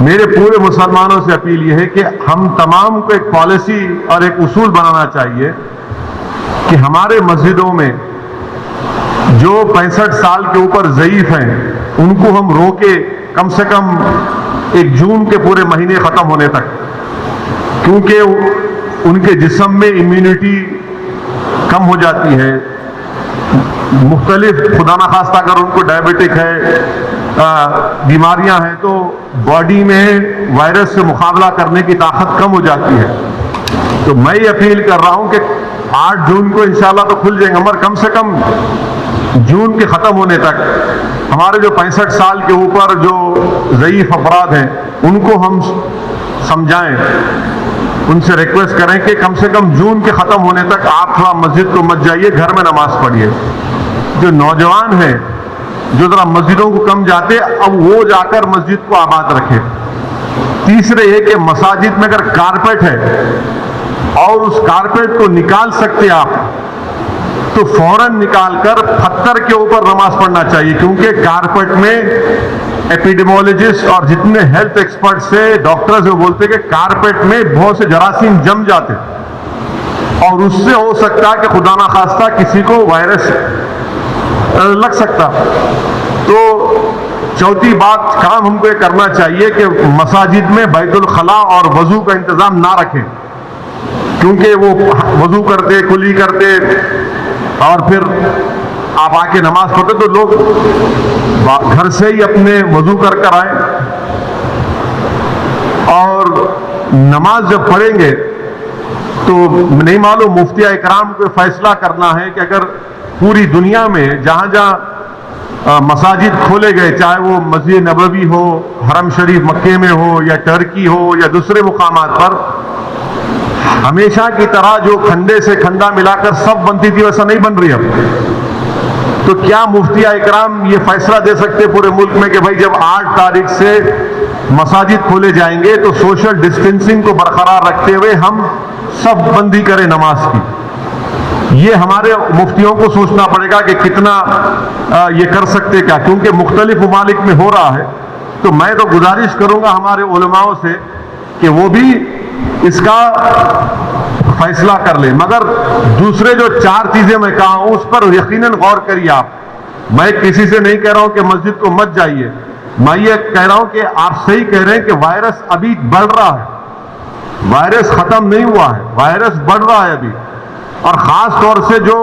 میرے پورے مسلمانوں سے اپیل یہ ہے کہ ہم تمام کو ایک پالیسی اور ایک اصول بنانا چاہیے کہ ہمارے مسجدوں میں جو 65 سال کے اوپر ضعیف ہیں ان کو ہم روکے کم سے کم 1 جون کے پورے مہینے ختم ہونے تک، کیونکہ ان کے جسم میں امیونٹی کم ہو جاتی ہے، مختلف خدا نخواستہ اگر ان کو ڈائبٹک ہے، بیماریاں ہیں، تو باڈی میں وائرس سے مقابلہ کرنے کی طاقت کم ہو جاتی ہے۔ تو میں یہ اپیل کر رہا ہوں کہ 8 جون کو انشاءاللہ تو کھل جائیں گے، مگر کم سے کم جون کے ختم ہونے تک ہمارے جو 65 سال کے اوپر جو ضعیف افراد ہیں ان کو ہم سمجھائیں، ان سے ریکویسٹ کریں کہ کم سے کم جون کے ختم ہونے تک آپ تھوڑا مسجد کو مت جائیے، گھر میں نماز پڑھیے۔ جو نوجوان ہیں جو ذرا مسجدوں کو کم جاتے، اب وہ جا کر مسجد کو آباد رکھے۔ تیسرے یہ کہ مساجد میں اگر کارپیٹ ہے اور اس کارپیٹ کو نکال سکتے آپ تو فوراً نکال کر پتھر کے اوپر نماز پڑھنا چاہیے، کیونکہ کارپیٹ میں ایپیڈیمولوجسٹ اور جتنے ہیلتھ ایکسپرٹ سے ڈاکٹرز وہ بولتے کہ کارپیٹ میں بہت سے جراثیم جم جاتے اور اس سے ہو سکتا کہ خدا نخواستہ کسی کو وائرس لگ سکتا۔ تو چوتھی بات کام ہم کو یہ کرنا چاہیے کہ مساجد میں بیت الخلاء اور وضو کا انتظام نہ رکھیں، کیونکہ وہ وضو کرتے کلی کرتے اور پھر آپ آ کے نماز پڑھتے تو لوگ گھر سے ہی اپنے وضو کر آئیں، اور نماز جب پڑھیں گے تو نہیں معلوم مفتی اکرام کو فیصلہ کرنا ہے کہ اگر پوری دنیا میں جہاں جہاں مساجد کھولے گئے، چاہے وہ مسجد نبوی ہو، حرم شریف مکے میں ہو، یا ٹرکی ہو، یا دوسرے مقامات پر، ہمیشہ کی طرح جو کھنڈے سے کھنڈا ملا کر سب بنتی تھی ویسا نہیں بن رہی اب۔ تو کیا مفتی اکرام یہ فیصلہ دے سکتے پورے ملک میں کہ بھائی جب 8 تاریخ سے مساجد کھولے جائیں گے تو سوشل ڈسٹینسنگ کو برقرار رکھتے ہوئے ہم سب بندی کریں نماز کی؟ یہ ہمارے مفتیوں کو سوچنا پڑے گا کہ کتنا یہ کر سکتے کیا، کیونکہ مختلف ممالک میں ہو رہا ہے۔ تو میں تو گزارش کروں گا ہمارے علماؤں سے کہ وہ بھی اس کا فیصلہ کر لیں، مگر دوسرے جو 4 چیزیں میں کہا ہوں اس پر یقیناً غور کریے آپ۔ میں کسی سے نہیں کہہ رہا ہوں کہ مسجد کو مت جائیے، میں یہ کہہ رہا ہوں کہ آپ صحیح کہہ رہے ہیں کہ وائرس ابھی بڑھ رہا ہے، وائرس ختم نہیں ہوا ہے، وائرس بڑھ رہا ہے ابھی، اور خاص طور سے جو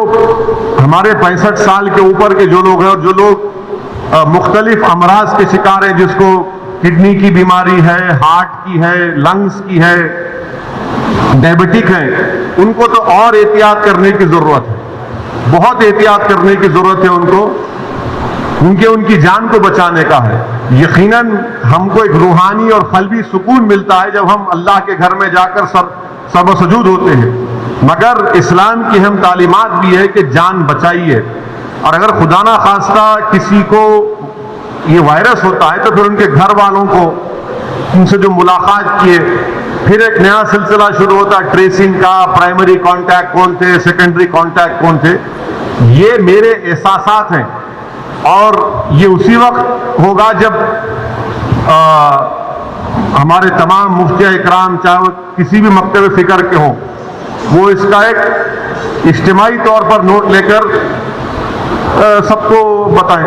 ہمارے 65 سال کے اوپر کے جو لوگ ہیں اور جو لوگ مختلف امراض کے شکار ہیں، جس کو کڈنی کی بیماری ہے، ہارٹ کی ہے، لنگز کی ہے، ڈائبٹک ہیں، ان کو تو اور احتیاط کرنے کی ضرورت ہے، بہت احتیاط کرنے کی ضرورت ہے ان کو، کیونکہ ان کی جان کو بچانے کا ہے۔ یقیناً ہم کو ایک روحانی اور قلبی سکون ملتا ہے جب ہم اللہ کے گھر میں جا کر سر و سجود ہوتے ہیں، مگر اسلام کی اہم تعلیمات بھی ہے کہ جان بچائیے، اور اگر خدا نہ خواستہ کسی کو یہ وائرس ہوتا ہے تو پھر ان کے گھر والوں کو ان سے جو ملاقات کیے، پھر ایک نیا سلسلہ شروع ہوتا ہے ٹریسنگ کا، پرائمری کانٹیکٹ کون تھے، سیکنڈری کانٹیکٹ کون تھے۔ یہ میرے احساسات ہیں، اور یہ اسی وقت ہوگا جب ہمارے تمام مفتی اکرام چاہے وہ کسی بھی مکتب فکر کے ہوں، وہ اس کا ایک اجتماعی طور پر نوٹ لے کر سب کو بتائیں۔